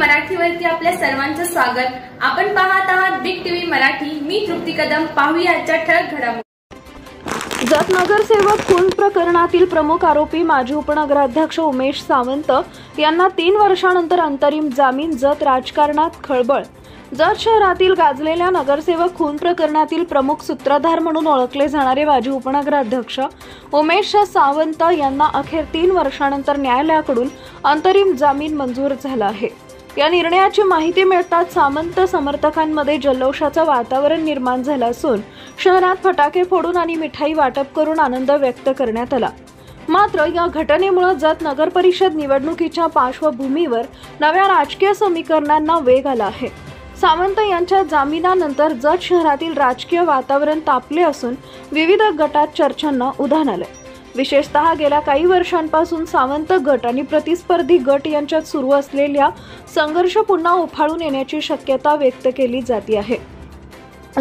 मराठीवरती आपल्या सर्वांचं स्वागत। आपण पाहत आहात बिग टीव्ही मराठी। मी तृप्ती कदम। पाहूया आजच्या ठळक घडामोडी। जत नगरसेवक खून प्रकरणातील प्रमुख आरोपी माजी उपनगराध्यक्ष उमेश सावंत यांना 3 वर्षांनंतर अंतरिम जामीन। जत राजकारणात खळबळ। जत शहरातील गाजलेल्या नगरसेवक खून प्रकरणातील प्रमुख सूत्रधार म्हणून ओळखले जाणारे माजी उपनगराध्यक्ष उमेश सावंत यांना अखेर 3 वर्षांनंतर न्यायालयाकडून अंतरिम जामीन मंजूर झाला आहे। या निर्णयाची माहिती मिळताच सावंत समर्थकांमध्ये जल्लोषाचं वातावरण निर्माण झालं असून शहरात फटाके फोडून आणि मिठाई वाटप करून आनंद व्यक्त करण्यात आला। मात्र या घटनेमुळे जत नगर परिषद निवडणुकीच्या पार्श्वभूमीवर नव्या राजकीय समीकरणांना वेग आला आहे। सावंत यांच्या जामिनानंतर जत शहरातील राजकीय वातावरण तापले असून विविध गटात चर्चांना उधाण आले। विशेषतः गेल्या काही वर्षांपासून सावंत गट आणि प्रतिस्पर्धी गट यांच्यात सुरू असलेला संघर्ष पुन्हा उफाळून येण्याची शक्यता व्यक्त केली जाते आहे।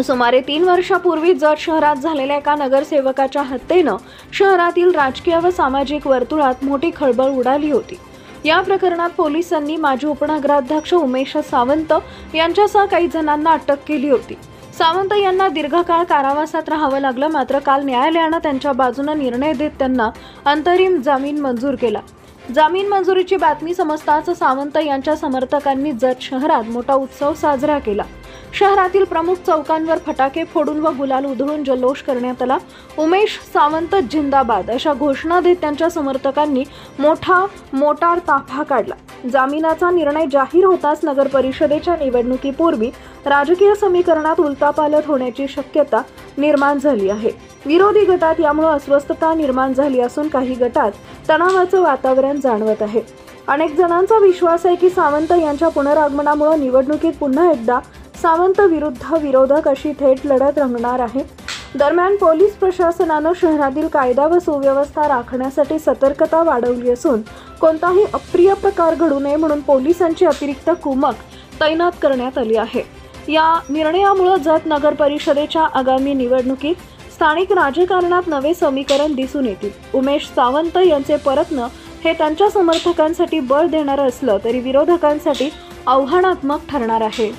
सुमारे 3 वर्षापूर्वी जत शहरात झालेल्या एका नगरसेवकाच्या हत्येनं शहरातील राजकीय व सामाजिक वर्तुळात मोठी खळबळ उडाली होती। या प्रकरणात पोलिसांनी माजी उपनगराध्यक्ष उमेश सावंत यांच्यासह काही जणांना अटक केली होती। सावंत यांना दीर्घकाळ कारावासात राहावं लागलं, मात्र काल न्यायालयानं त्यांच्या बाजूने निर्णय देत त्यांना अंतरिम जामीन मंजूर केला। जामीन मंजुरीची बातमी समजताच सावंत यांच्या समर्थकांनी जत शहरात मोठा उत्सव साजरा केला। शहरातील प्रमुख चौकांवर फटाके फोडून व गुलाल उधळून जल्लोष करण्यात आला। उमेश सावंत जिंदाबाद अशा घोषणा देत त्यांच्या समर्थकांनी मोटार ताफा काढला। जामिनाचा निर्णय जाहीर होताच नगर परिषदेच्या निवडणुकीपूर्वी राजकीय समीकरणात उलथापालथ होण्याची शक्यता निर्माण झाली आहे। विरोधी गटात यामुळे अस्वस्थता निर्माण झाली असून काही गटात तणावाचं वातावरण जाणवत आहे। अनेक जणांचा विश्वास आहे की सावंत यांच्या पुनरागमनामुळे निवडणुकीत पुन्हा एकदा सावंत विरुद्ध विरोधक अशी थेट लढत रंगणार आहे। दरम्यान पोलीस प्रशासनानं शहरातील कायदा व सुव्यवस्था राखण्यासाठी सतर्कता वाढवली असून कोणताही अप्रिय प्रकार घडू नये म्हणून पोलिसांची अतिरिक्त कुमक तैनात करण्यात आली आहे। या निर्णयामुळे जत नगर परिषदेच्या आगामी निवडणुकीत स्थानिक राजकारणात नवे समीकरण दिसून येतील। उमेश सावंत यांचे परतणं हे त्यांच्या समर्थकांसाठी बळ देणारं असलं तरी विरोधकांसाठी आव्हानात्मक ठरणार आहे।